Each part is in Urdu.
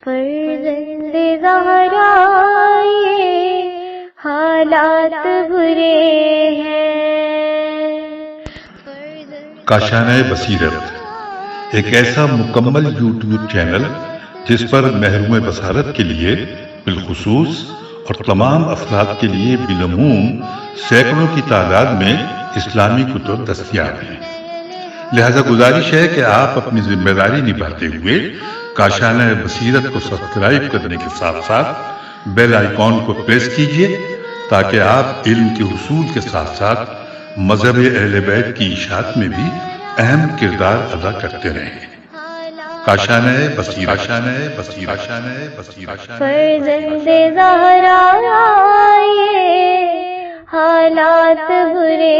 فرزند زہرا یہ حالات برے ہیں۔ کاشانۂ بصیرت ایک ایسا مکمل یوٹیوب چینل جس پر محروم بصارت کے لیے بالخصوص اور تمام افراد کے لیے بالعموم سینکڑوں کی تعداد میں اسلامی کتب دستیاب ہیں۔ لہذا گزارش ہے کہ آپ اپنی ذمہ داری نبھاتے ہوئے کاشانۂ بصیرت کو سبسکرائب کرنے کے ساتھ ساتھ بیل آئیکن کو پریس کیجیے تاکہ آپ علم کے حصول کے ساتھ ساتھ مذہب اہل بیت کی اشاعت میں بھی اہم کردار ادا کرتے رہیں۔ کاشانۂ بصیرت، کاشانۂ بصیرت، کاشانۂ بصیرت۔ فرزند زہرا یہ حالات برے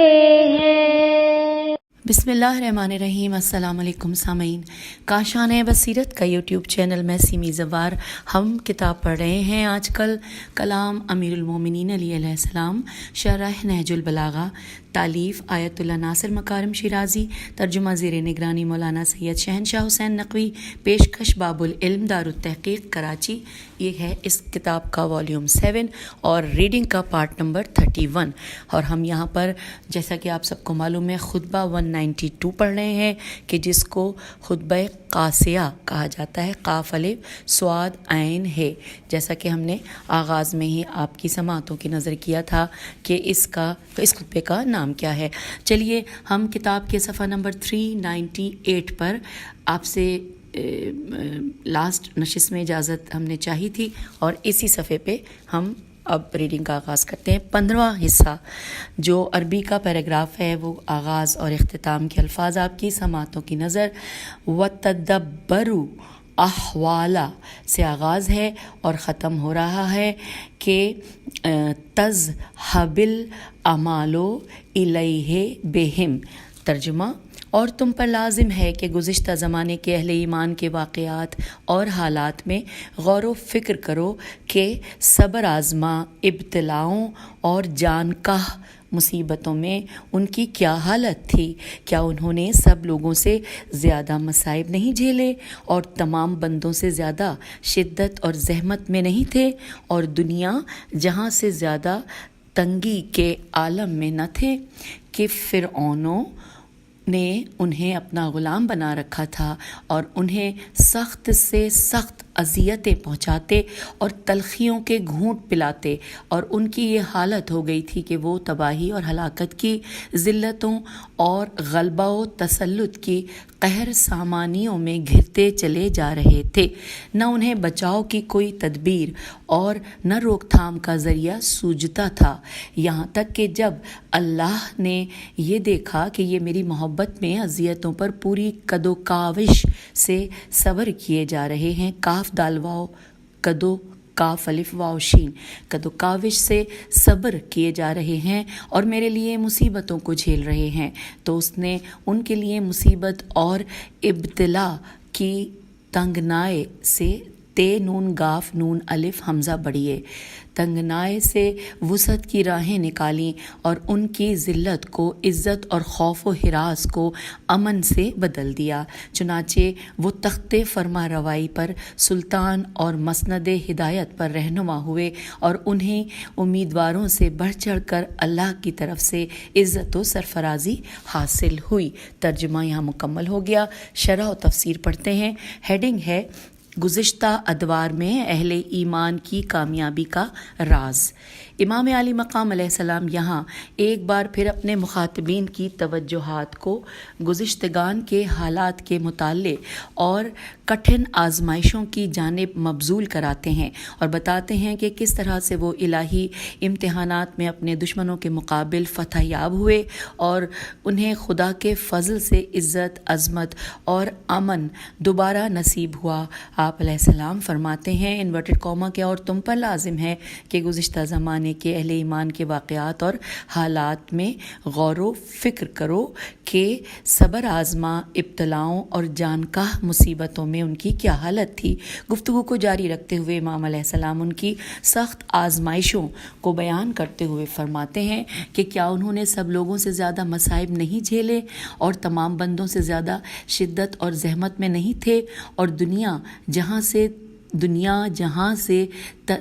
ہیں۔ بسم اللہ الرحمن الرحیم۔ السلام علیکم سامعین، کاشانۂ بصیرت کا یوٹیوب چینل میں سیمی زوار ہم کتاب پڑھ رہے ہیں آج کل کلام امیر المومنین علیہ السلام، شرح نہج البلاغہ، تالیف آیت اللہ ناصر مکارم شیرازی، ترجمہ زیر نگرانی مولانا سید شہنشاہ حسین نقوی، پیشکش باب العلم دارالتحقیق کراچی۔ یہ ہے اس کتاب کا والیوم 7 اور ریڈنگ کا پارٹ نمبر 31، اور ہم یہاں پر جیسا کہ آپ سب کو معلوم ہے خطبہ 192 پڑھ رہے ہیں کہ جس کو خطبہ قاسیہ کہا جاتا ہے، قاف الف صاد عین ہے، جیسا کہ ہم نے آغاز میں ہی آپ کی سماعتوں کی نظر کیا تھا کہ اس خطبے کا نام کیا ہے۔ چلیے ہم کتاب کے صفحہ نمبر 398 پر آپ سے لاسٹ نشست میں اجازت ہم نے چاہی تھی، اور اسی صفحے پہ ہم اب ریڈنگ کا آغاز کرتے ہیں۔ 15واں حصہ جو عربی کا پیراگراف ہے وہ آغاز اور اختتام کے الفاظ آپ کی سماعتوں کی نظر۔ وَتَدَبَّرُوا احوالا سے آغاز ہے اور ختم ہو رہا ہے کہ تذهب الاعمال الیہ بہم۔ ترجمہ: اور تم پر لازم ہے کہ گزشتہ زمانے کے اہل ایمان کے واقعات اور حالات میں غور و فکر کرو کہ صبر آزما ابتلاؤں اور جان کا مصیبتوں میں ان کی کیا حالت تھی۔ کیا انہوں نے سب لوگوں سے زیادہ مصائب نہیں جھیلے اور تمام بندوں سے زیادہ شدت اور زحمت میں نہیں تھے، اور دنیا جہاں سے زیادہ تنگی کے عالم میں نہ تھے کہ فرعونوں نے انہیں اپنا غلام بنا رکھا تھا اور انہیں سخت سے سخت اذیتیں پہنچاتے اور تلخیوں کے گھونٹ پلاتے، اور ان کی یہ حالت ہو گئی تھی کہ وہ تباہی اور ہلاکت کی، ذلتوں اور غلبہ و تسلط کی قہر سامانیوں میں گھرتے چلے جا رہے تھے۔ نہ انہیں بچاؤ کی کوئی تدبیر اور نہ روک تھام کا ذریعہ سوجتا تھا، یہاں تک کہ جب اللہ نے یہ دیکھا کہ یہ میری محبت میں اذیتوں پر پوری کد و کاوش سے صبر کیے جا رہے ہیں، کاف دال واو کدو کاف الف واو شین، کد و کاوش سے صبر کیے جا رہے ہیں اور میرے لیے مصیبتوں کو جھیل رہے ہیں، تو اس نے ان کے لیے مصیبت اور ابتلا کی تنگنائے سے تے نون گاف نون الف حمزہ بڑھیے، تنگنائے سے وسعت کی راہیں نکالیں اور ان کی ذلت کو عزت اور خوف و ہراس کو امن سے بدل دیا۔ چنانچہ وہ تخت فرما روائی پر سلطان اور مسند ہدایت پر رہنما ہوئے، اور انہیں امیدواروں سے بڑھ چڑھ کر اللہ کی طرف سے عزت و سرفرازی حاصل ہوئی۔ ترجمہ یہاں مکمل ہو گیا۔ شرح و تفسیر پڑھتے ہیں۔ ہیڈنگ ہے گزشتہ ادوار میں اہل ایمان کی کامیابی کا راز۔ امام عالی مقام علیہ السلام یہاں ایک بار پھر اپنے مخاطبین کی توجہات کو گزشتگان کے حالات کے مطالعے اور کٹھن آزمائشوں کی جانب مبذول کراتے ہیں اور بتاتے ہیں کہ کس طرح سے وہ الہی امتحانات میں اپنے دشمنوں کے مقابل فتح یاب ہوئے اور انہیں خدا کے فضل سے عزت، عظمت اور امن دوبارہ نصیب ہوا۔ آپ علیہ السلام فرماتے ہیں انورٹڈ کاما کے اور تم پر لازم ہے کہ گزشتہ زمانے کے اہل ایمان کے واقعات اور حالات میں غور و فکر کرو کہ صبر آزما ابتلاؤں اور جانکاہ مصیبتوں میں ان کی کیا حالت تھی۔ گفتگو کو جاری رکھتے ہوئے امام علیہ السلام ان کی سخت آزمائشوں کو بیان کرتے ہوئے فرماتے ہیں کہ کیا انہوں نے سب لوگوں سے زیادہ مصائب نہیں جھیلے اور تمام بندوں سے زیادہ شدت اور زحمت میں نہیں تھے، اور دنیا جہاں سے دنیا جہاں سے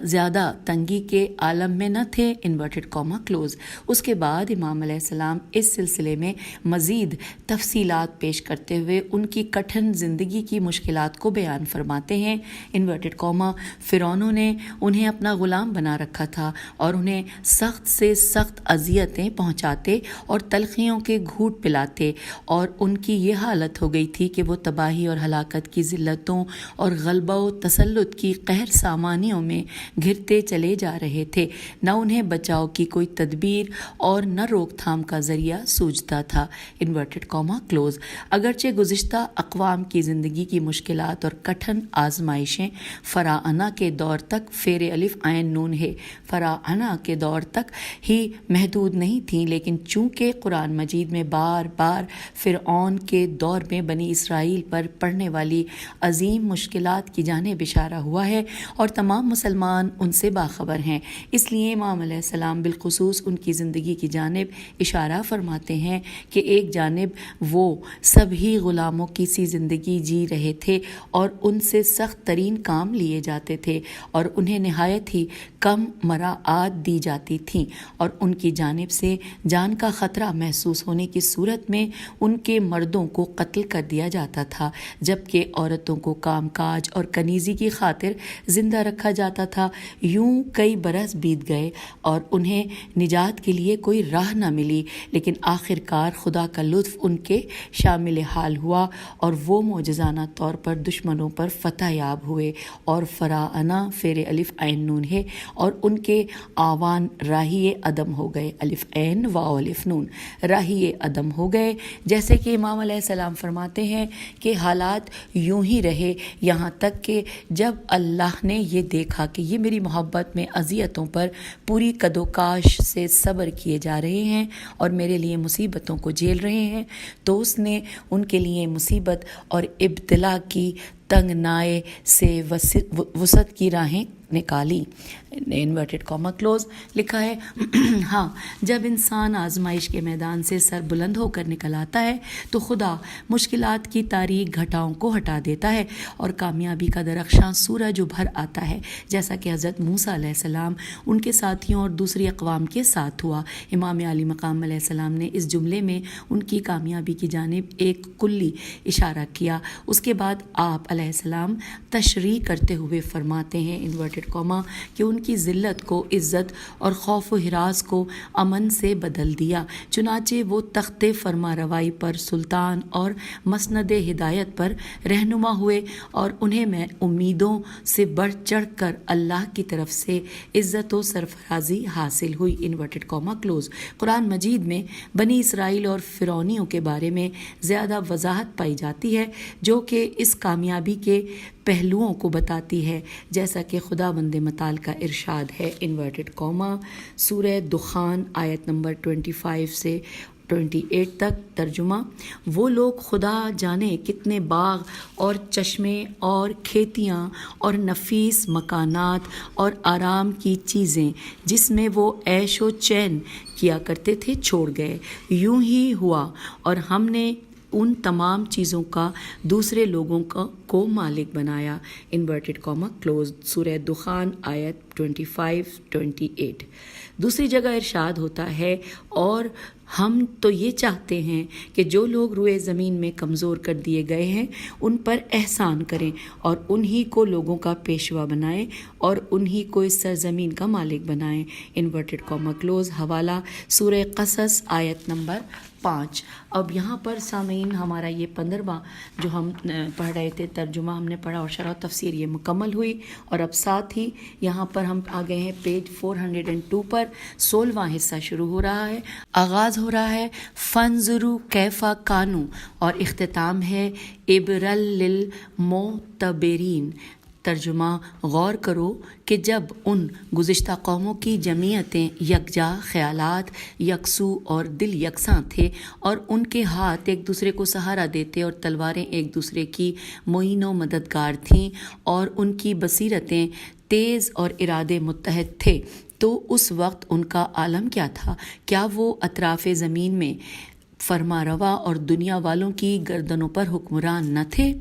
زیادہ تنگی کے عالم میں نہ تھے، انورٹڈ کاما کلوز۔ اس کے بعد امام علیہ السلام اس سلسلے میں مزید تفصیلات پیش کرتے ہوئے ان کی کٹھن زندگی کی مشکلات کو بیان فرماتے ہیں، انورٹڈ کاما، فرعونوں نے انہیں اپنا غلام بنا رکھا تھا اور انہیں سخت سے سخت اذیتیں پہنچاتے اور تلخیوں کے گھوٹ پلاتے، اور ان کی یہ حالت ہو گئی تھی کہ وہ تباہی اور ہلاکت کی ذلتوں اور غلبہ و تسلط کی قہر سامانیوں میں گھرتے چلے جا رہے تھے۔ نہ انہیں بچاؤ کی کوئی تدبیر اور نہ روک تھام کا ذریعہ سوجتا تھا، انورٹڈ کاما کلوز۔ اگرچہ گزشتہ اقوام کی زندگی کی مشکلات اور کٹھن آزمائشیں فراعنہ کے دور تک فراعنہ کے دور تک ہی محدود نہیں تھیں، لیکن چونکہ قرآن مجید میں بار بار فرعون کے دور میں بنی اسرائیل پر پڑنے والی عظیم مشکلات کی جانب اشارہ ہوا ہے اور تمام مسلمان ان سے باخبر ہیں، اس لیے امام علیہ السلام بالخصوص ان کی زندگی کی جانب اشارہ فرماتے ہیں کہ ایک جانب وہ سب ہی غلاموں کی سی زندگی جی رہے تھے اور ان سے سخت ترین کام لیے جاتے تھے اور انہیں نہایت ہی کم مراعات دی جاتی تھیں، اور ان کی جانب سے جان کا خطرہ محسوس ہونے کی صورت میں ان کے مردوں کو قتل کر دیا جاتا تھا، جبکہ عورتوں کو کام کاج اور کنیزی کی خاطر زندہ رکھا جاتا تھا۔ یوں کئی برس بیت گئے اور انہیں نجات کے لیے کوئی راہ نہ ملی، لیکن آخر کار خدا کا لطف ان کے شامل حال ہوا اور وہ معجزانہ طور پر دشمنوں پر فتح یاب ہوئے، اور فراعنہ فیر الف عین نون ہے اور ان کے آوان راہی عدم ہو گئے، الف عین واو الف نون، راہی عدم ہو گئے۔ جیسے کہ امام علیہ السلام فرماتے ہیں کہ حالات یوں ہی رہے یہاں تک کہ جب اللہ نے یہ دیکھا کہ یہ میری محبت میں اذیتوں پر پوری قد و کاش سے صبر کیے جا رہے ہیں اور میرے لیے مصیبتوں کو جھیل رہے ہیں، تو اس نے ان کے لیے مصیبت اور ابتلا کی تنگ نائے سے وسعت کی راہیں نکالی، انورٹڈ کاما کلوز لکھا ہے۔ ہاں، جب انسان آزمائش کے میدان سے سر بلند ہو کر نکل آتا ہے تو خدا مشکلات کی تاریک گھٹاؤں کو ہٹا دیتا ہے اور کامیابی کا درخشاں سورج ابھر آتا ہے، جیسا کہ حضرت موسیٰ علیہ السلام ان کے ساتھیوں اور دوسری اقوام کے ساتھ ہوا۔ امام علی مقام علیہ السلام نے اس جملے میں ان کی کامیابی کی جانب ایک کلی اشارہ کیا۔ اس کے بعد آپ علیہ السلام تشریح کرتے ہوئے فرماتے ہیں، انورٹڈ کاما، کہ ان کی ذلت کو عزت اور خوف و ہراس کو امن سے بدل دیا، چنانچہ وہ تخت فرما روائی پر سلطان اور مسند ہدایت پر رہنما ہوئے اور انہیں میں امیدوں سے بڑھ چڑھ کر اللہ کی طرف سے عزت و سرفرازی حاصل ہوئی، انورٹڈ کاما کلوز۔ قرآن مجید میں بنی اسرائیل اور فرعونیوں کے بارے میں زیادہ وضاحت پائی جاتی ہے جو کہ اس کامیابی کے پہلوؤں کو بتاتی ہے، جیسا کہ خدا بند متعال کا ارشاد ہے، انورٹڈ کاما، سورہ دخان آیت نمبر 25 سے 28 تک۔ ترجمہ: وہ لوگ خدا جانے کتنے باغ اور چشمے اور کھیتیاں اور نفیس مکانات اور آرام کی چیزیں جس میں وہ عیش و چین کیا کرتے تھے چھوڑ گئے۔ یوں ہی ہوا اور ہم نے ان تمام چیزوں کا دوسرے لوگوں کو مالک بنایا، انورٹڈ کاما کلوز، سورہ دخان آیت 25-28۔ دوسری جگہ ارشاد ہوتا ہے، اور ہم تو یہ چاہتے ہیں کہ جو لوگ روئے زمین میں کمزور کر دیے گئے ہیں ان پر احسان کریں اور انہی کو لوگوں کا پیشوا بنائیں اور انہی کو اس سرزمین کا مالک بنائیں، انورٹڈ کاما کلوز، حوالہ سورہ قصص آیت نمبر 5۔ اب یہاں پر سامعین ہمارا یہ 15واں جو ہم پڑھ رہے تھے ترجمہ ہم نے پڑھا اور شرح و تفسیر یہ مکمل ہوئی، اور اب ساتھ ہی یہاں پر ہم آ گئے ہیں پیج 402 پر، 16واں حصہ شروع ہو رہا ہے، آغاز ہو رہا ہے فانظروا کیف کانوا اور اختتام ہے عبرۃ للمعتبرین۔ ترجمہ: غور کرو کہ جب ان گزشتہ قوموں کی جمعیتیں یکجا خیالات، یکسو اور دل یکساں تھے اور ان کے ہاتھ ایک دوسرے کو سہارا دیتے اور تلواریں ایک دوسرے کی معین و مددگار تھیں اور ان کی بصیرتیں تیز اور ارادے متحد تھے، تو اس وقت ان کا عالم کیا تھا؟ کیا وہ اطراف زمین میں فرما روا اور دنیا والوں کی گردنوں پر حکمران نہ تھے؟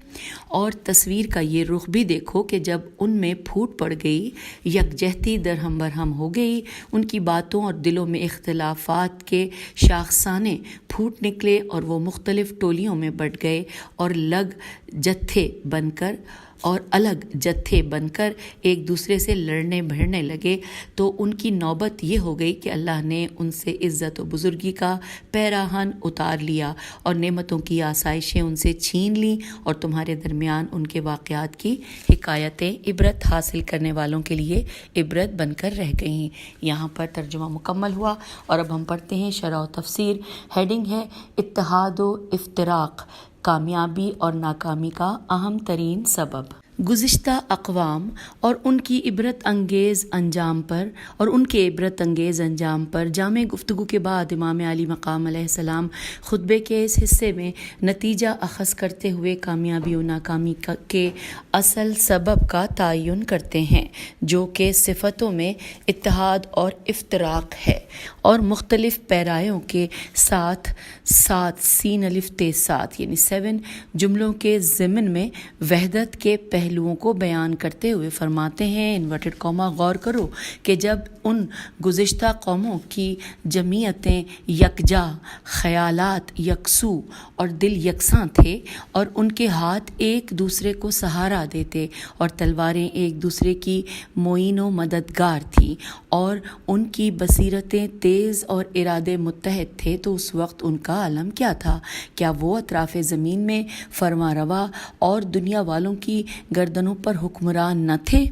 اور تصویر کا یہ رخ بھی دیکھو کہ جب ان میں پھوٹ پڑ گئی، یکجہتی درہم برہم ہو گئی، ان کی باتوں اور دلوں میں اختلافات کے شاخسانے پھوٹ نکلے اور وہ مختلف ٹولیوں میں بٹ گئے اور الگ جتھے بن کر ایک دوسرے سے لڑنے بھڑنے لگے، تو ان کی نوبت یہ ہو گئی کہ اللہ نے ان سے عزت و بزرگی کا پیراہن اتار لیا اور نعمتوں کی آسائشیں ان سے چھین لیں، اور تمہارے درمیان ان کے واقعات کی حکایتیں عبرت حاصل کرنے والوں کے لیے عبرت بن کر رہ گئیں۔ یہاں پر ترجمہ مکمل ہوا، اور اب ہم پڑھتے ہیں شرح و تفسیر۔ ہیڈنگ ہے اتحاد و افتراق، کامیابی اور ناکامی کا اہم ترین سبب۔ گزشتہ اقوام اور ان کے عبرت انگیز انجام پر جامع گفتگو کے بعد امام علی مقام علیہ السلام خطبے کے اس حصے میں نتیجہ اخذ کرتے ہوئے کامیابی و ناکامی کے اصل سبب کا تعین کرتے ہیں، جو کہ صفتوں میں اتحاد اور افتراق ہے، اور مختلف پیرایوں کے ساتھ سین الف تے ساتھ یعنی 7 جملوں کے ضمن میں وحدت کے پہلوؤں کو بیان کرتے ہوئے فرماتے ہیں انورٹڈ کاما غور کرو کہ جب ان گزشتہ قوموں کی جمعیتیں یکجا، خیالات یکسو اور دل یکساں تھے، اور ان کے ہاتھ ایک دوسرے کو سہارا دیتے اور تلواریں ایک دوسرے کی معین و مددگار تھیں، اور ان کی بصیرتیں تیز اور ارادے متحد تھے، تو اس وقت ان کا علم کیا تھا؟ کیا وہ اطراف زمین میں فرما روا اور دنیا والوں کی گردنوں پر حکمران نہ تھے؟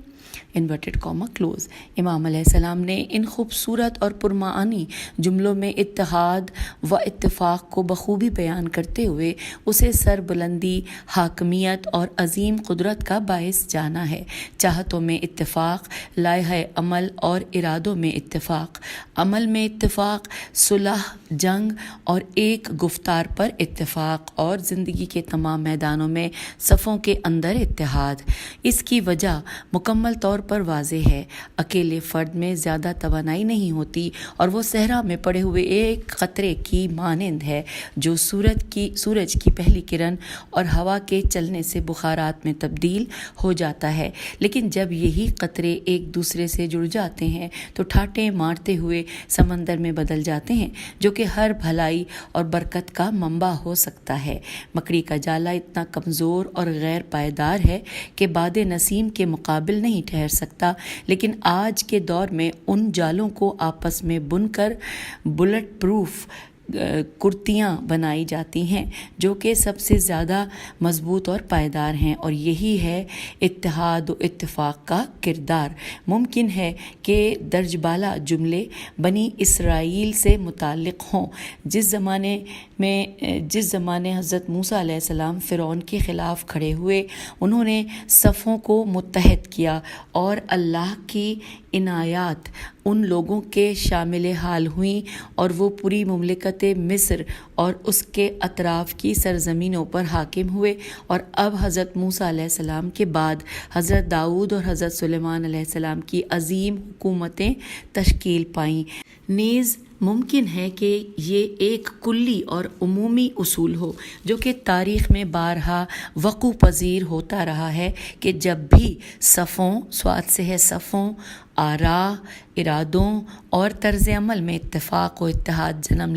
Inverted comma close. امام علیہ السلام نے ان خوبصورت اور پرمعانی جملوں میں اتحاد و اتفاق کو بخوبی بیان کرتے ہوئے اسے سربلندی، حاکمیت اور عظیم قدرت کا باعث جانا ہے۔ چاہتوں میں اتفاق، لائحہ عمل اور ارادوں میں اتفاق، عمل میں اتفاق، صلح، جنگ اور ایک گفتار پر اتفاق، اور زندگی کے تمام میدانوں میں صفوں کے اندر اتحاد۔ اس کی وجہ مکمل طور پر واضح ہے۔ اکیلے فرد میں زیادہ توانائی نہیں ہوتی، اور وہ صحرا میں پڑے ہوئے ایک قطرے کی مانند ہے جو سورج کی پہلی کرن اور ہوا کے چلنے سے بخارات میں تبدیل ہو جاتا ہے، لیکن جب یہی قطرے ایک دوسرے سے جڑ جاتے ہیں تو ٹھاٹیں مارتے ہوئے سمندر میں بدل جاتے ہیں، جو کہ ہر بھلائی اور برکت کا منبع ہو سکتا ہے۔ مکڑی کا جالا اتنا کمزور اور غیر پائیدار ہے کہ باد نسیم کے مقابل نہیں ٹھہر سکتا، لیکن آج کے دور میں ان جالوں کو آپس میں بن کر بلٹ پروف کرتیاں بنائی جاتی ہیں جو کہ سب سے زیادہ مضبوط اور پائیدار ہیں، اور یہی ہے اتحاد و اتفاق کا کردار۔ ممکن ہے کہ درج بالا جملے بنی اسرائیل سے متعلق ہوں، جس زمانے حضرت موسیٰ علیہ السلام فرعون کے خلاف کھڑے ہوئے، انہوں نے صفوں کو متحد کیا، اور اللہ کی عنایات ان لوگوں کے شامل حال ہوئیں، اور وہ پوری مملکت مصر اور اس کے اطراف کی سرزمینوں پر حاکم ہوئے، اور اب حضرت موسیٰ علیہ السلام کے بعد حضرت داؤد اور حضرت سلیمان علیہ السلام کی عظیم حکومتیں تشکیل پائیں۔ نیز ممکن ہے کہ یہ ایک کلی اور عمومی اصول ہو جو کہ تاریخ میں بارہا وقوع پذیر ہوتا رہا ہے کہ جب بھی صفوں، آراء، ارادوں اور طرز عمل میں اتفاق و اتحاد جنم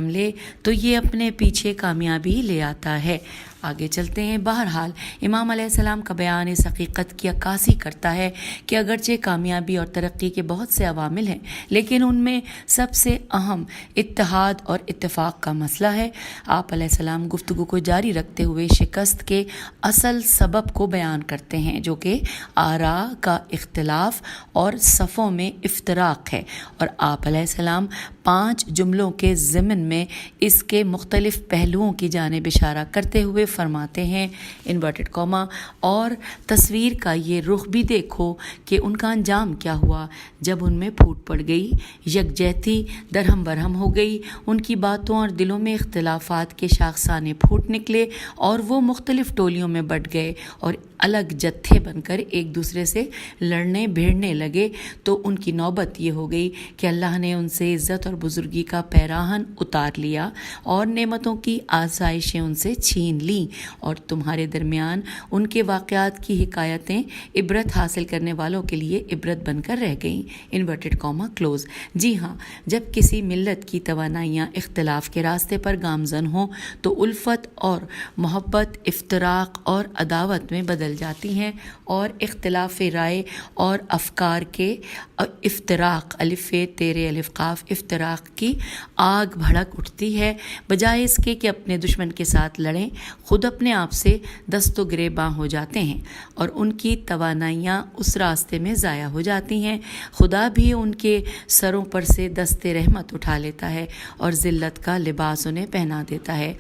لے تو یہ اپنے پیچھے کامیابی لے آتا ہے۔ آگے چلتے ہیں۔ بہرحال امام علیہ السلام کا بیان اس حقیقت کی عکاسی کرتا ہے کہ اگرچہ کامیابی اور ترقی کے بہت سے عوامل ہیں، لیکن ان میں سب سے اہم اتحاد اور اتفاق کا مسئلہ ہے۔ آپ علیہ السلام گفتگو کو جاری رکھتے ہوئے شکست کے اصل سبب کو بیان کرتے ہیں، جو کہ آراء کا اختلاف اور صفوں میں افتراق ہے، اور آپ علیہ السلام 5 جملوں کے ضمن میں اس کے مختلف پہلوؤں کی جانب اشارہ کرتے ہوئے فرماتے ہیں انورٹڈ کاما، اور تصویر کا یہ رخ بھی دیکھو کہ ان کا انجام کیا ہوا جب ان میں پھوٹ پڑ گئی، یکجہتی درہم برہم ہو گئی، ان کی باتوں اور دلوں میں اختلافات کے شاخسانے پھوٹ نکلے، اور وہ مختلف ٹولیوں میں بٹ گئے اور الگ جتھے بن کر ایک دوسرے سے لڑنے بھیڑنے لگے، تو ان کی نوبت یہ ہو گئی کہ اللہ نے ان سے عزت اور بزرگی کا پیراہن اتار لیا اور نعمتوں کی آسائشیں ان سے چھین لیں، اور تمہارے درمیان ان کے واقعات کی حکایتیں عبرت حاصل کرنے والوں کے لیے عبرت بن کر رہ گئیں۔ Inverted comma close. جی ہاں، جب کسی ملت کی توانائیاں اختلاف کے راستے پر گامزن ہوں تو الفت اور محبت افتراق اور عداوت میں بدل جاتی ہیں، اور اختلاف رائے اور افکار کے افتراق، الف تیرے الف قاف، افتراق کی آگ بھڑک اٹھتی ہے۔ بجائے اس کے کہ اپنے دشمن کے ساتھ لڑیں، خود اپنے آپ سے دست و گریباں ہو جاتے ہیں اور ان کی توانائیاں اس راستے میں ضائع ہو جاتی ہیں۔ خدا بھی ان کے سروں پر سے دست رحمت اٹھا لیتا ہے اور ذلت کا لباس انہیں پہنا دیتا ہے۔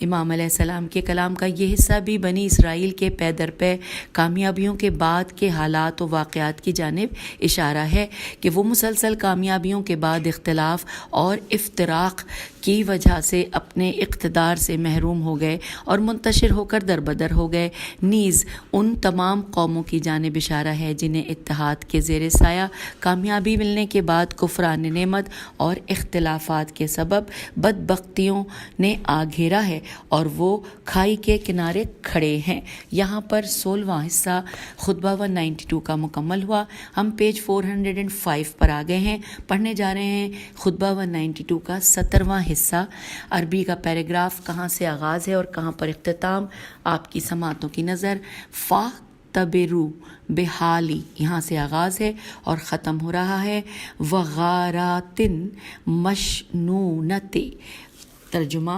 امام علیہ السلام کے کلام کا یہ حصہ بھی بنی اسرائیل کے پے در پے کامیابیوں کے بعد کے حالات و واقعات کی جانب اشارہ ہے کہ وہ مسلسل کامیابیوں کے بعد اختلاف اور افتراق کی وجہ سے اپنے اقتدار سے محروم ہو گئے اور منتشر ہو کر در بدر ہو گئے۔ نیز ان تمام قوموں کی جانب اشارہ ہے جنہیں اتحاد کے زیر سایہ کامیابی ملنے کے بعد کفران نعمت اور اختلافات کے سبب بدبختیوں نے آ گھیرا ہے اور وہ کھائی کے کنارے کھڑے ہیں۔ یہاں پر 16واں حصہ خطبہ 192 کا مکمل ہوا۔ ہم پیج 405 پر آ گئے ہیں۔ پڑھنے جا رہے ہیں خطبہ 192 کا 17واں حصہ۔ عربی کا پیراگراف کہاں سے آغاز ہے اور کہاں پر اختتام، آپ کی سماعتوں کی نظر۔ فا تبرو بحالی یہاں سے آغاز ہے اور ختم ہو رہا ہے وغاراتن مشنونت۔ ترجمہ۔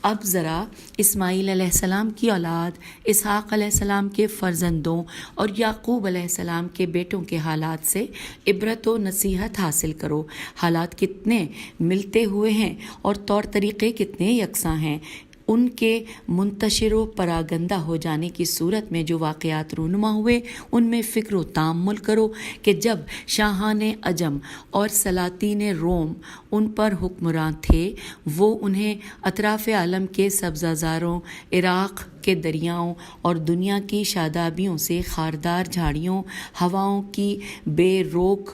اب ذرا اسماعیل علیہ السلام کی اولاد، اسحاق علیہ السلام کے فرزندوں اور یعقوب علیہ السلام کے بیٹوں کے حالات سے عبرت و نصیحت حاصل کرو۔ حالات کتنے ملتے ہوئے ہیں اور طور طریقے کتنے یکساں ہیں۔ ان کے منتشر و پراگندہ ہو جانے کی صورت میں جو واقعات رونما ہوئے ان میں فکر و تأمل کرو کہ جب شاہان عجم اور سلاطین روم ان پر حکمران تھے، وہ انہیں اطراف عالم کے سبزہ زاروں، عراق کے دریاؤں اور دنیا کی شادابیوں سے خاردار جھاڑیوں، ہواؤں کی بے روک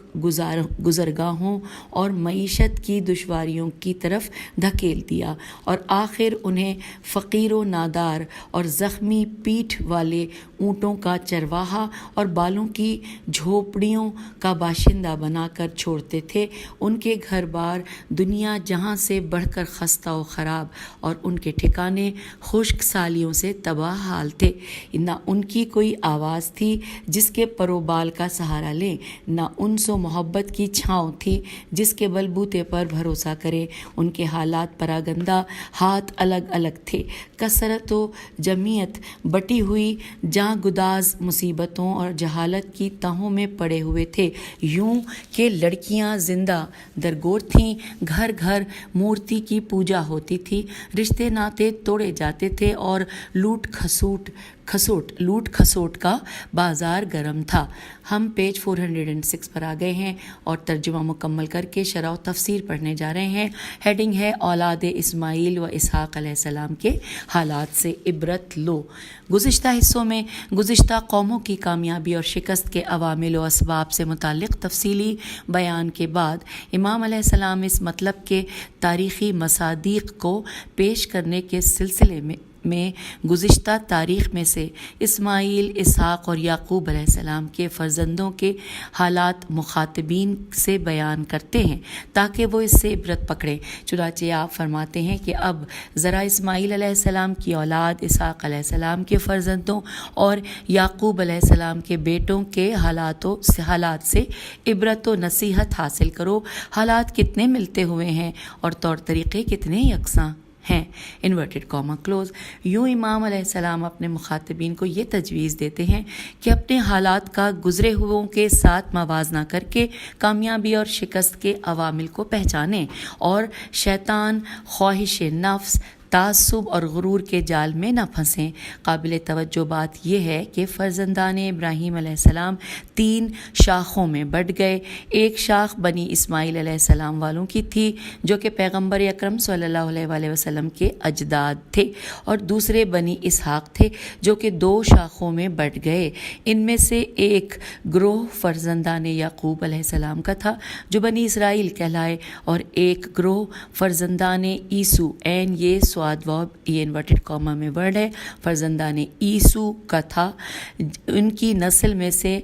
گزرگاہوں اور معیشت کی دشواریوں کی طرف دھکیل دیا، اور آخر انہیں فقیر و نادار اور زخمی پیٹھ والے اونٹوں کا چرواہا اور بالوں کی جھوپڑیوں کا باشندہ بنا کر چھوڑتے تھے۔ ان کے گھر بار دنیا جہاں سے بڑھ کر خستہ و خراب اور ان کے ٹھکانے خشک سالیوں سے تباہ حال تھے۔ نہ ان کی کوئی آواز تھی جس کے پروبال کا سہارا لیں، نہ انس و محبت کی چھاؤں تھی جس کے بلبوتے پر بھروسہ کرے۔ ان کے حالات پراگندہ، ہاتھ الگ الگ تھے، کثرت و جمعیت بٹی ہوئی، جاں گداز مصیبتوں اور جہالت کی تہوں میں پڑے ہوئے تھے، یوں کہ لڑکیاں زندہ درگور تھیں، گھر گھر مورتی کی پوجا ہوتی تھی، رشتے ناطے توڑے جاتے تھے اور لوٹ کھسوٹ کا بازار گرم تھا۔ ہم پیج 406 پر آ گئے ہیں اور ترجمہ مکمل کر کے شرح و تفسیر پڑھنے جا رہے ہیں۔ ہیڈنگ ہے اولاد اسماعیل و اسحاق علیہ السلام کے حالات سے عبرت لو۔ گزشتہ حصوں میں گزشتہ قوموں کی کامیابی اور شکست کے عوامل و اسباب سے متعلق تفصیلی بیان کے بعد امام علیہ السلام اس مطلب کے تاریخی مصادیق کو پیش کرنے کے سلسلے میں گزشتہ تاریخ میں سے اسماعیل، اسحاق اور یعقوب علیہ السلام کے فرزندوں کے حالات مخاطبین سے بیان کرتے ہیں تاکہ وہ اس سے عبرت پکڑیں۔ چنانچہ آپ فرماتے ہیں کہ اب ذرا اسماعیل علیہ السلام کی اولاد، اسحاق علیہ السلام کے فرزندوں اور یعقوب علیہ السلام کے بیٹوں کے حالات سے عبرت و نصیحت حاصل کرو۔ حالات کتنے ملتے ہوئے ہیں اور طور طریقے کتنے یکساں ہیں۔ Inverted comma close. یوں امام علیہ السلام اپنے مخاطبین کو یہ تجویز دیتے ہیں کہ اپنے حالات کا گزرے ہوئوں کے ساتھ موازنہ کر کے کامیابی اور شکست کے عوامل کو پہچانیں اور شیطان، خواہش نفس، تعصب اور غرور کے جال میں نہ پھنسیں۔ قابل توجہ بات یہ ہے کہ فرزندان ابراہیم علیہ السلام 3 شاخوں میں بٹ گئے۔ ایک شاخ بنی اسماعیل علیہ السلام والوں کی تھی جو کہ پیغمبر اکرم صلی اللہ علیہ وآلہ وسلم کے اجداد تھے، اور دوسرے بنی اسحاق تھے جو کہ 2 شاخوں میں بٹ گئے۔ ان میں سے ایک گروہ فرزندان یعقوب علیہ السلام کا تھا جو بنی اسرائیل کہلائے، اور ایک گروہ فرزندان عیسو، عین یہ سواد واو یہ انورٹڈ کاما میں ورڈ ہے، فرزندان عیسو کا تھا۔ ان کی نسل میں سے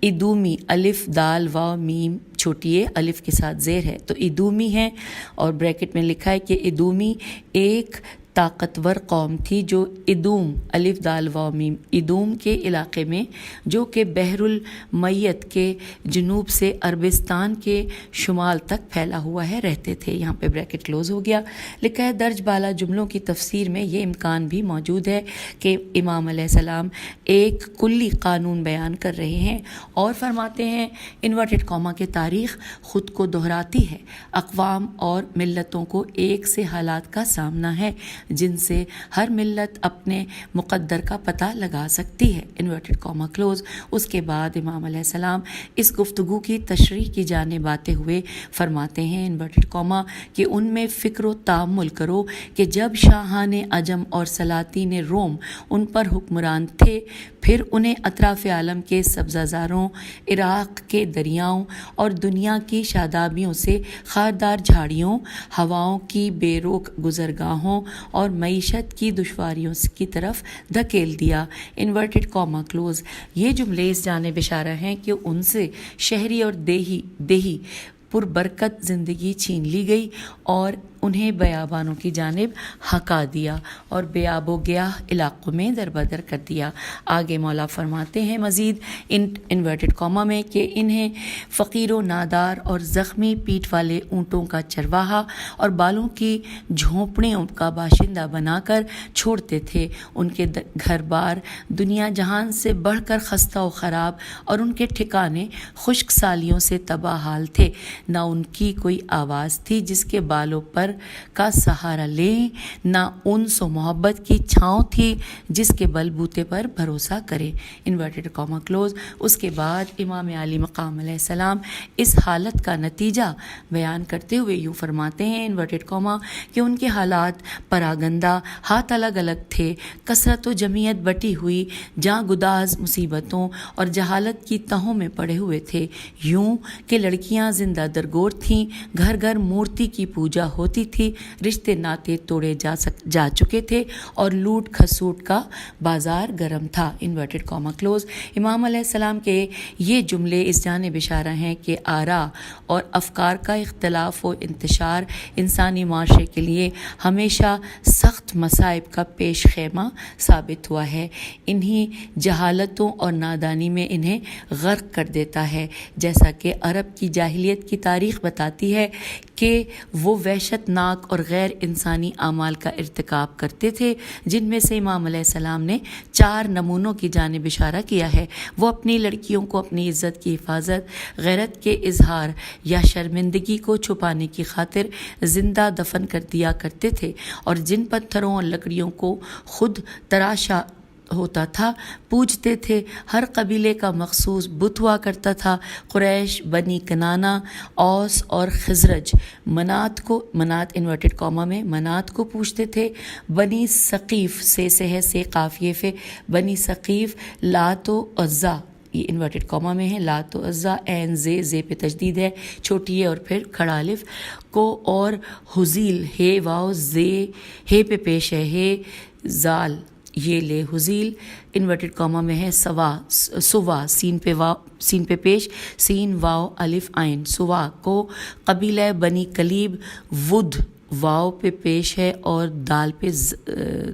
ادومی، الف دال واو میم چھوٹی ہے، الف کے ساتھ زیر ہے تو ادومی ہے، اور بریکٹ میں لکھا ہے کہ ادومی ایک طاقتور قوم تھی جو ادوم، الف دال واو میم، ادوم کے علاقے میں جو کہ بحر المیت کے جنوب سے عربستان کے شمال تک پھیلا ہوا ہے رہتے تھے۔ یہاں پہ بریکٹ کلوز ہو گیا۔ لکھا ہے درج بالا جملوں کی تفسیر میں یہ امکان بھی موجود ہے کہ امام علیہ السلام ایک کلی قانون بیان کر رہے ہیں اور فرماتے ہیں انورٹڈ کاما کے تاریخ خود کو دہراتی ہے، اقوام اور ملتوں کو ایک سے حالات کا سامنا ہے جن سے ہر ملت اپنے مقدر کا پتہ لگا سکتی ہے، انورٹڈ کاما کلوز۔ اس کے بعد امام علیہ السلام اس گفتگو کی تشریح کی جانب آتے ہوئے فرماتے ہیں انورٹڈ کاما کہ ان میں فکر و تأمل کرو کہ جب شاہان عجم اور سلاطین روم ان پر حکمران تھے، پھر انہیں اطراف عالم کے سبزہ زاروں، عراق کے دریاؤں اور دنیا کی شادابیوں سے خاردار جھاڑیوں، ہواؤں کی بے روک گزرگاہوں اور معیشت کی دشواریوں کی طرف دھکیل دیا، انورٹڈ کاما کلوز۔ یہ جملے اس جانب اشارہ ہیں کہ ان سے شہری اور دیہی پربرکت زندگی چھین لی گئی اور انہیں بیابانوں کی جانب ہکا دیا اور بے آب و گیاہ علاقوں میں دربدر کر دیا۔ آگے مولا فرماتے ہیں مزید انورٹڈ کاما میں کہ انہیں فقیر و نادار اور زخمی پیٹھ والے اونٹوں کا چرواہا اور بالوں کی جھونپڑیوں کا باشندہ بنا کر چھوڑتے تھے۔ ان کے گھر بار دنیا جہان سے بڑھ کر خستہ و خراب اور ان کے ٹھکانے خشک سالیوں سے تباہ حال تھے۔ نہ ان کی کوئی آواز تھی جس کے بالوں پر کا سہارا لیں، نہ انس و محبت کی چھاؤں تھی جس کے بل بوتے پر بھروسہ کرے، انورٹڈ کاما کلوز۔ اس کے بعد امام عالی مقام علیہ السلام اس حالت کا نتیجہ بیان کرتے ہوئے یوں فرماتے ہیں انورٹڈ کاما کہ ان کے حالات پراگندہ، ہاتھ الگ الگ تھے، کثرت و جمعیت بٹی ہوئی، جاں گداز مصیبتوں اور جہالت کی تہوں میں پڑے ہوئے تھے، یوں کہ لڑکیاں زندہ درگور تھیں، گھر گھر مورتی کی پوجا ہوتی تھی، رشتے ناطے توڑے جا چکے تھے اور لوٹ کھسوٹ کا بازار گرم تھا، انورٹڈ کاما کلوز۔ امام علیہ السلام کے یہ جملے اس جانب اشارہ ہیں کہ آراء اور افکار کا اختلاف و انتشار انسانی معاشرے کے لیے ہمیشہ سخت مصائب کا پیش خیمہ ثابت ہوا ہے، انہی جہالتوں اور نادانی میں انہیں غرق کر دیتا ہے، جیسا کہ عرب کی جاہلیت کی تاریخ بتاتی ہے کہ وہ وحشت ناک اور غیر انسانی اعمال کا ارتکاب کرتے تھے، جن میں سے امام علیہ السلام نے 4 نمونوں کی جانب اشارہ کیا ہے۔ وہ اپنی لڑکیوں کو اپنی عزت کی حفاظت، غیرت کے اظہار یا شرمندگی کو چھپانے کی خاطر زندہ دفن کر دیا کرتے تھے، اور جن پتھروں اور لکڑیوں کو خود تراشا ہوتا تھا پوجتے تھے۔ ہر قبیلے کا مخصوص بت ہوا کرتا تھا۔ قریش، بنی کنانہ، اوس اور خزرج منات انورٹڈ کاما میں منات کو پوجتے تھے۔ بنی ثقیف سے قافیے پہ بنی ثقیف لات و عزا، یہ انورٹڈ کاما میں ہے، لات و عزا، عین زے پہ تشدید ہے، چھوٹی ہے اور پھر کھڑا الف کو، اور حزیل ہے واو زے ہے پہ پیش ہے زال یہ لے حزیل، انورٹڈ کاما میں ہے سوا سین پہ پیش سین واو الف عین، سوا کو قبیلہ بنی کلیب، ود واو پہ پیش ہے اور دال پہ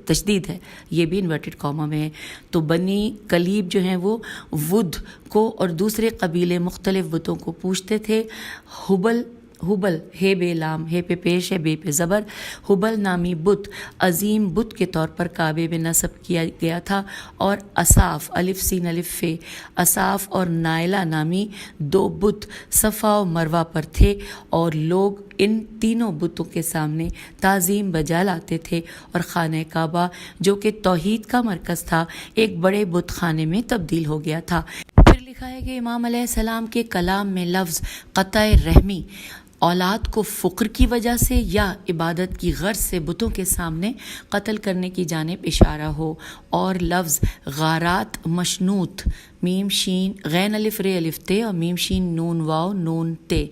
تشدید ہے، یہ بھی انورٹڈ کاما میں ہے۔ تو بنی کلیب جو ہیں وہ ود کو اور دوسرے قبیلے مختلف بتوں کو پوجتے تھے۔ حبل ہبل، ہے بے لام، ہے پہ پیش ہے، بے پہ زبر، ہبل نامی بت عظیم بت کے طور پر کعبے میں نصب کیا گیا تھا، اور اصاف الف سین الف فے، اصاف اور نائلہ نامی 2 بت صفا و مروہ پر تھے، اور لوگ ان تینوں بتوں کے سامنے تعظیم بجا لاتے تھے، اور خانہ کعبہ جو کہ توحید کا مرکز تھا ایک بڑے بت خانے میں تبدیل ہو گیا تھا۔ پھر لکھا ہے کہ امام علیہ السلام کے کلام میں لفظ قطع رحمی اولاد کو فقر کی وجہ سے یا عبادت کی غرض سے بتوں کے سامنے قتل کرنے کی جانب اشارہ ہو، اور لفظ غارات مشنوط میم شین غین الف رے الف تے اور میم شین نون واو نون تے،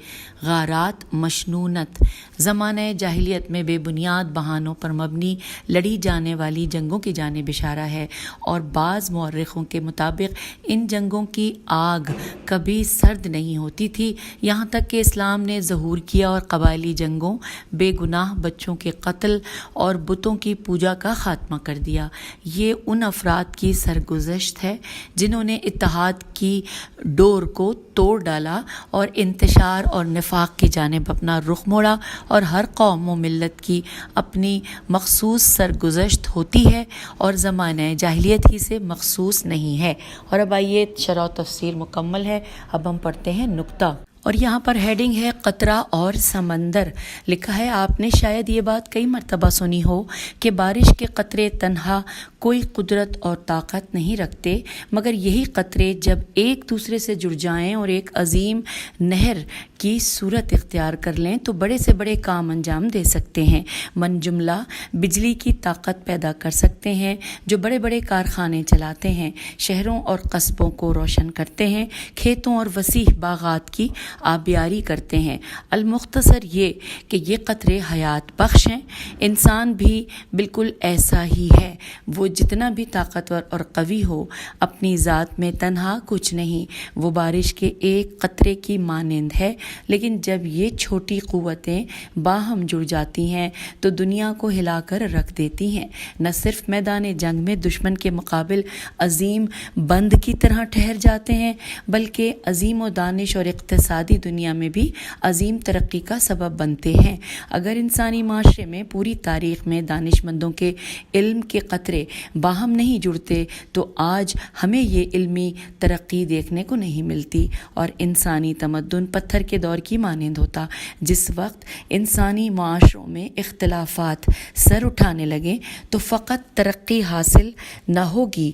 غارات مشنونت زمانہ جاہلیت میں بے بنیاد بہانوں پر مبنی لڑی جانے والی جنگوں کی جانب اشارہ ہے، اور بعض مورخوں کے مطابق ان جنگوں کی آگ کبھی سرد نہیں ہوتی تھی، یہاں تک کہ اسلام نے ظہور کیا اور قبائلی جنگوں، بے گناہ بچوں کے قتل اور بتوں کی پوجا کا خاتمہ کر دیا۔ یہ ان افراد کی سرگزشت ہے جنہوں نے اتحاد کی ڈور کو توڑ ڈالا اور انتشار اور نفاق کی جانب اپنا رخ موڑا، اور ہر قوم و ملت کی اپنی مخصوص سرگزشت ہوتی ہے اور زمانہ جاہلیت ہی سے مخصوص نہیں ہے۔ اور اب آئیے شرح و تفسیر مکمل ہے، اب ہم پڑھتے ہیں نکتہ، اور یہاں پر ہیڈنگ ہے قطرہ اور سمندر۔ لکھا ہے آپ نے شاید یہ بات کئی مرتبہ سنی ہو کہ بارش کے قطرے تنہا کوئی قدرت اور طاقت نہیں رکھتے، مگر یہی قطرے جب ایک دوسرے سے جڑ جائیں اور ایک عظیم نہر کی صورت اختیار کر لیں تو بڑے سے بڑے کام انجام دے سکتے ہیں۔ من جملہ بجلی کی طاقت پیدا کر سکتے ہیں جو بڑے بڑے کارخانے چلاتے ہیں، شہروں اور قصبوں کو روشن کرتے ہیں، کھیتوں اور وسیع باغات کی آبیاری کرتے ہیں۔ المختصر یہ کہ یہ قطرے حیات بخش ہیں۔ انسان بھی بالکل ایسا ہی ہے، وہ جتنا بھی طاقتور اور قوی ہو اپنی ذات میں تنہا کچھ نہیں، وہ بارش کے ایک قطرے کی مانند ہے، لیکن جب یہ چھوٹی قوتیں باہم جڑ جاتی ہیں تو دنیا کو ہلا کر رکھ دیتی ہیں، نہ صرف میدان جنگ میں دشمن کے مقابل عظیم بند کی طرح ٹھہر جاتے ہیں بلکہ عظیم و دانش اور اقتصادی دنیا میں بھی عظیم ترقی کا سبب بنتے ہیں۔ اگر انسانی معاشرے میں پوری تاریخ میں دانش مندوں کے علم کے قطرے باہم نہیں جڑتے تو آج ہمیں یہ علمی ترقی دیکھنے کو نہیں ملتی، اور انسانی تمدن پتھر کے دور کی مانند ہوتا۔ جس وقت انسانی معاشروں میں اختلافات سر اٹھانے لگیں تو فقط ترقی حاصل نہ ہوگی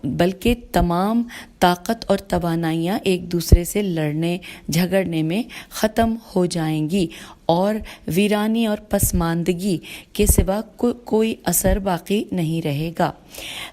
بلکہ تمام طاقت اور توانائیاں ایک دوسرے سے لڑنے جھگڑنے میں ختم ہو جائیں گی، اور ویرانی اور پسماندگی کے سوا کوئی اثر باقی نہیں رہے گا۔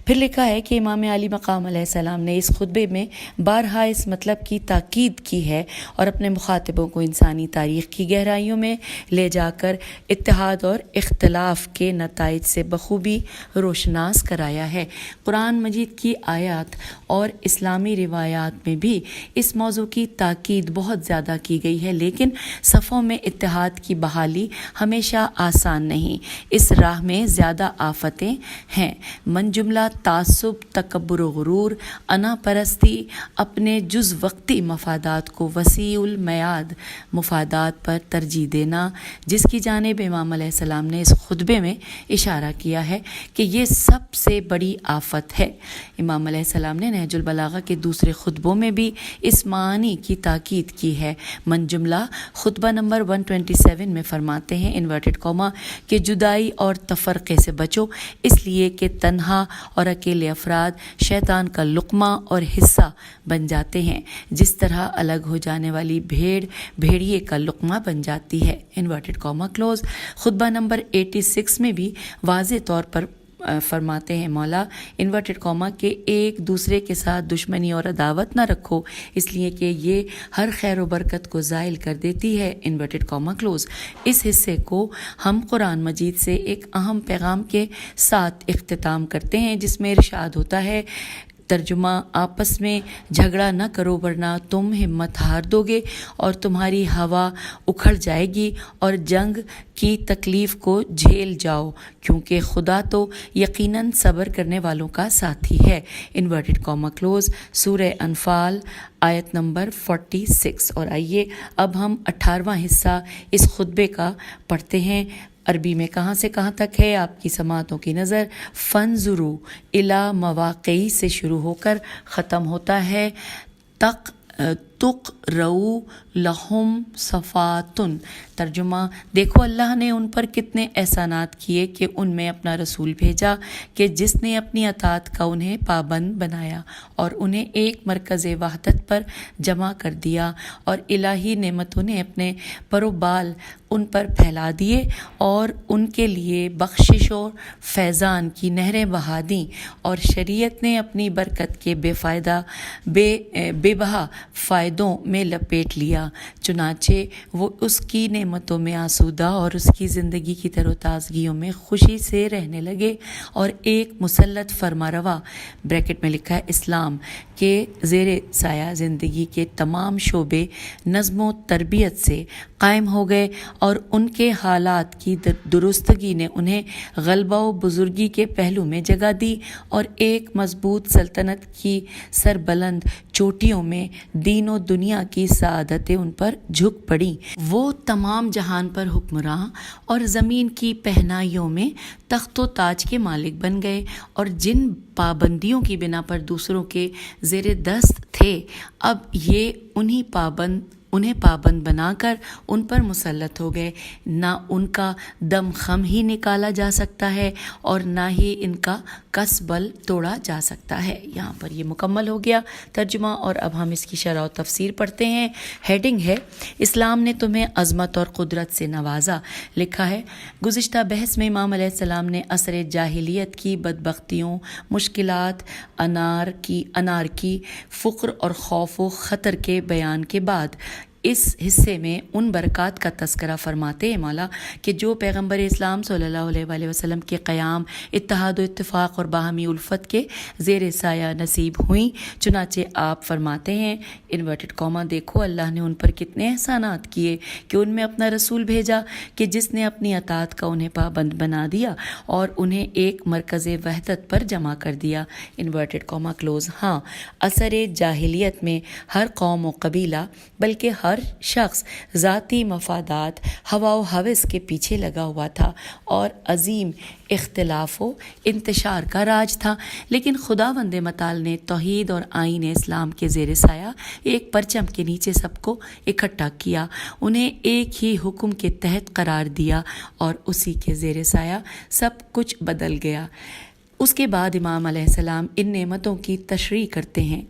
پھر لکھا ہے کہ امام علی مقام علیہ السلام نے اس خطبے میں بارہا اس مطلب کی تاکید کی ہے اور اپنے مخاطبوں کو انسانی تاریخ کی گہرائیوں میں لے جا کر اتحاد اور اختلاف کے نتائج سے بخوبی روشناس کرایا ہے۔ قرآن مجید کی آیات اور اسلامی روایات میں بھی اس موضوع کی تاکید بہت زیادہ کی گئی ہے، لیکن صفوں میں اتحاد کی بحالی ہمیشہ آسان نہیں، اس راہ میں زیادہ آفتیں ہیں۔ من جملہ تعصب، تکبر و غرور، انا پرستی، اپنے جز وقتی مفادات کو وسیع المیعاد مفادات پر ترجیح دینا، جس کی جانب امام علیہ السلام نے اس خطبے میں اشارہ کیا ہے کہ یہ سب سے بڑی آفت ہے۔ امام علیہ السلام نے نہج البلاغہ کے دوسرے خطبوں میں بھی اس معنی کی تاکید کی ہے۔ من جملہ خطبہ نمبر 127 میں فرماتے ہیں انورٹڈ کوما کہ جدائی اور تفرقے سے بچو، اس لیے کہ تنہا اور اکیلے افراد شیطان کا لقمہ اور حصہ بن جاتے ہیں، جس طرح الگ ہو جانے والی بھیڑ بھیڑیے کا لقمہ بن جاتی ہے، انورٹڈ کوما کلوز۔ خطبہ نمبر 86 میں بھی واضح طور پر فرماتے ہیں مولا انورٹڈ کوما کہ ایک دوسرے کے ساتھ دشمنی اور عداوت نہ رکھو، اس لیے کہ یہ ہر خیر و برکت کو زائل کر دیتی ہے، انورٹڈ کوما کلوز۔ اس حصے کو ہم قرآن مجید سے ایک اہم پیغام کے ساتھ اختتام کرتے ہیں جس میں ارشاد ہوتا ہے ترجمہ آپس میں جھگڑا نہ کرو ورنہ تم ہمت ہار دو گے اور تمہاری ہوا اکھڑ جائے گی اور جنگ کی تکلیف کو جھیل جاؤ کیونکہ خدا تو یقیناً صبر کرنے والوں کا ساتھی ہے. Inverted comma close. سورہ انفال آیت نمبر 46. اور آئیے اب ہم 18واں حصہ اس خطبے کا پڑھتے ہیں. عربی میں کہاں سے کہاں تک ہے آپ کی سماعتوں کی نظر. فنظروا الی مواقعی سے شروع ہو کر ختم ہوتا ہے تقرؤ لہم صفاتن. ترجمہ دیکھو اللہ نے ان پر کتنے احسانات کیے کہ ان میں اپنا رسول بھیجا کہ جس نے اپنی اطاعت کا انہیں پابند بنایا اور انہیں ایک مرکز وحدت پر جمع کر دیا اور الہی نعمتوں نے اپنے پروبال ان پر پھیلا دیے اور ان کے لیے بخشش اور فیضان کی نہریں بہا دیں اور شریعت نے اپنی برکت کے بے بہا فائدوں میں لپیٹ لیا. چنانچہ وہ اس کی نعمتوں میں آسودہ اور اس کی زندگی کی تر و تازگیوں میں خوشی سے رہنے لگے اور ایک مسلط فرما روا بریکٹ میں لکھا ہے اسلام کے زیر سایہ زندگی کے تمام شعبے نظم و تربیت سے قائم ہو گئے اور ان کے حالات کی درستگی نے انہیں غلبہ و بزرگی کے پہلو میں جگہ دی اور ایک مضبوط سلطنت کی سربلند چوٹیوں میں دین و دنیا کی سعادتیں ان پر جھک پڑیں. وہ تمام جہان پر حکمراں اور زمین کی پہنائیوں میں تخت و تاج کے مالک بن گئے اور جن پابندیوں کی بنا پر دوسروں کے زیر دست تھے اب یہ انہیں پابند بنا کر ان پر مسلط ہو گئے. نہ ان کا دم خم ہی نکالا جا سکتا ہے اور نہ ہی ان کا کس بل توڑا جا سکتا ہے. یہاں پر یہ مکمل ہو گیا ترجمہ اور اب ہم اس کی شرح و تفسیر پڑھتے ہیں. ہیڈنگ ہے اسلام نے تمہیں عظمت اور قدرت سے نوازا. لکھا ہے گزشتہ بحث میں امام علیہ السلام نے عصر جاہلیت کی بدبختیوں، مشکلات، انار کی فقر اور خوف و خطر کے بیان کے بعد اس حصے میں ان برکات کا تذکرہ فرماتے ہیں مولا کہ جو پیغمبر اسلام صلی اللہ علیہ وآلہ وسلم کے قیام، اتحاد و اتفاق اور باہمی الفت کے زیر سایہ نصیب ہوئیں. چنانچہ آپ فرماتے ہیں انورٹڈ کاما دیکھو اللہ نے ان پر کتنے احسانات کیے کہ ان میں اپنا رسول بھیجا کہ جس نے اپنی اطاعت کا انہیں پابند بنا دیا اور انہیں ایک مرکز وحدت پر جمع کر دیا. Inverted comma close. ہاں عصر جاہلیت میں ہر قوم و قبیلہ بلکہ ہر شخص ذاتی مفادات، ہوا و ہوس کے پیچھے لگا ہوا تھا اور عظیم اختلاف و انتشار کا راج تھا. لیکن خداوند متعال نے توحید اور آئین اسلام کے زیر سایہ ایک پرچم کے نیچے سب کو اکٹھا کیا، انہیں ایک ہی حکم کے تحت قرار دیا اور اسی کے زیر سایہ سب کچھ بدل گیا. اس کے بعد امام علیہ السلام ان نعمتوں کی تشریح کرتے ہیں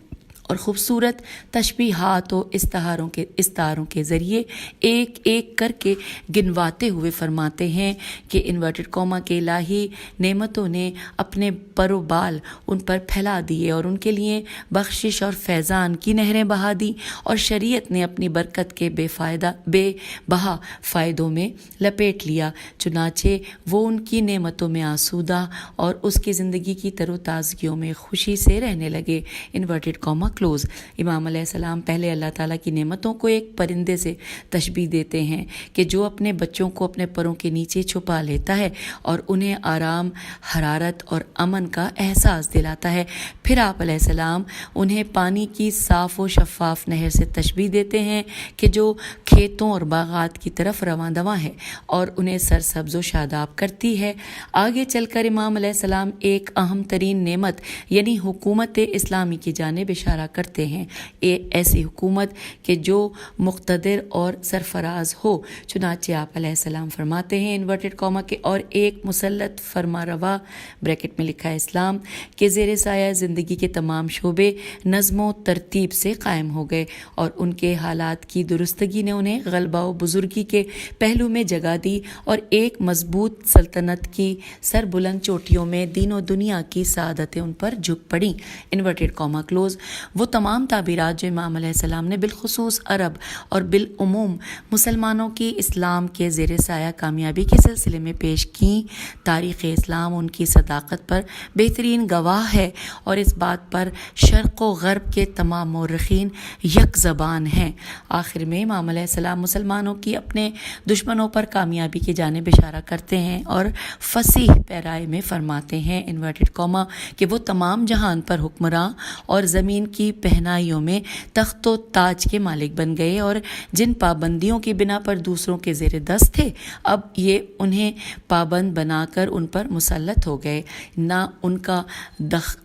اور خوبصورت تشبیہات و استعاروں کے ذریعے ایک ایک کر کے گنواتے ہوئے فرماتے ہیں کہ انورٹڈ کاما کے الہی نعمتوں نے اپنے پر و بال ان پر پھیلا دیے اور ان کے لیے بخشش اور فیضان کی نہریں بہا دیں اور شریعت نے اپنی برکت کے بے بہا فائدوں میں لپیٹ لیا. چنانچہ وہ ان کی نعمتوں میں آسودہ اور اس کی زندگی کی تر و تازگیوں میں خوشی سے رہنے لگے. Inverted comma close. امام علیہ السلام پہلے اللہ تعالیٰ کی نعمتوں کو ایک پرندے سے تشبیہ دیتے ہیں کہ جو اپنے بچوں کو اپنے پروں کے نیچے چھپا لیتا ہے اور انہیں آرام، حرارت اور امن کا احساس دلاتا ہے. پھر آپ علیہ السلام انہیں پانی کی صاف و شفاف نہر سے تشبیہ دیتے ہیں کہ جو کھیتوں اور باغات کی طرف رواں دواں ہے اور انہیں سرسبز و شاداب کرتی ہے. آگے چل کر امام علیہ السلام ایک اہم ترین نعمت یعنی حکومت اسلامی کی جانب اشارہ کرتے ہیں. ایسی حکومت کہ جو مقتدر اور سرفراز ہو. چنانچہ آپ علیہ السلام فرماتے ہیں انورٹڈ کاما کے اور ایک مسلط فرما روا بریکٹ میں لکھا ہے اسلام کے زیر سایہ زندگی کے تمام شعبے نظم و ترتیب سے قائم ہو گئے اور ان کے حالات کی درستگی نے انہیں غلبہ و بزرگی کے پہلو میں جگہ دی اور ایک مضبوط سلطنت کی سر بلند چوٹیوں میں دین و دنیا کی سعادتیں ان پر جھک پڑیں. Inverted comma close. وہ تمام تعبیرات جو امام علیہ السلام نے بالخصوص عرب اور بالعموم مسلمانوں کی اسلام کے زیر سایہ کامیابی کے سلسلے میں پیش کیں، تاریخ اسلام ان کی صداقت پر بہترین گواہ ہے، اور اس بات پر شرق و غرب کے تمام مورخین یک زبان ہیں۔ آخر میں امام علیہ السلام مسلمانوں کی اپنے دشمنوں پر کامیابی کی جانب اشارہ کرتے ہیں اور فصیح پیرائے میں فرماتے ہیں انورٹڈ کاما کہ وہ تمام جہان پر حکمراں اور زمین کی پہنائیوں میں تخت و تاج کے مالک بن گئے، اور جن پابندیوں کی بنا پر دوسروں کے زیر دست تھے اب یہ انہیں پابند بنا کر ان پر مسلط ہو گئے۔ نہ ان کا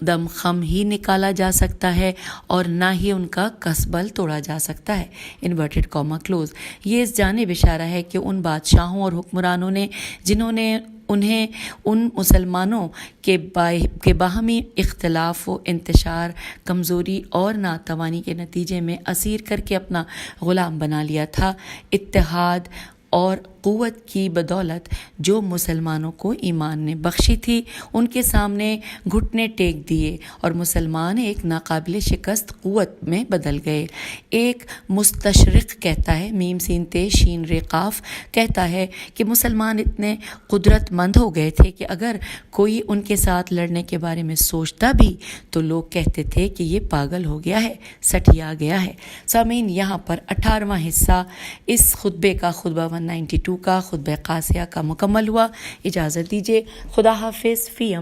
دم خم ہی نکالا جا سکتا ہے اور نہ ہی ان کا کسبل توڑا جا سکتا ہے، انورٹڈ کاما کلوز۔ یہ اس جانب اشارہ ہے کہ ان بادشاہوں اور حکمرانوں نے جنہوں نے انہیں ان مسلمانوں کے باہمی اختلاف و انتشار، کمزوری اور ناتوانی کے نتیجے میں اسیر کر کے اپنا غلام بنا لیا تھا، اتحاد اور قوت کی بدولت جو مسلمانوں کو ایمان نے بخشی تھی، ان کے سامنے گھٹنے ٹیک دیے اور مسلمان ایک ناقابل شکست قوت میں بدل گئے۔ ایک مستشرق کہتا ہے، میم سین تے شین ر قاف کہتا ہے کہ مسلمان اتنے قدرت مند ہو گئے تھے کہ اگر کوئی ان کے ساتھ لڑنے کے بارے میں سوچتا بھی تو لوگ کہتے تھے کہ یہ پاگل ہو گیا ہے، سٹیا گیا ہے۔ سامعین، یہاں پر 18واں حصہ اس خطبے کا، خطبہ 192 کا، خطبہ قاسیہ کا مکمل ہوا۔ اجازت دیجیے، خدا حافظ، فی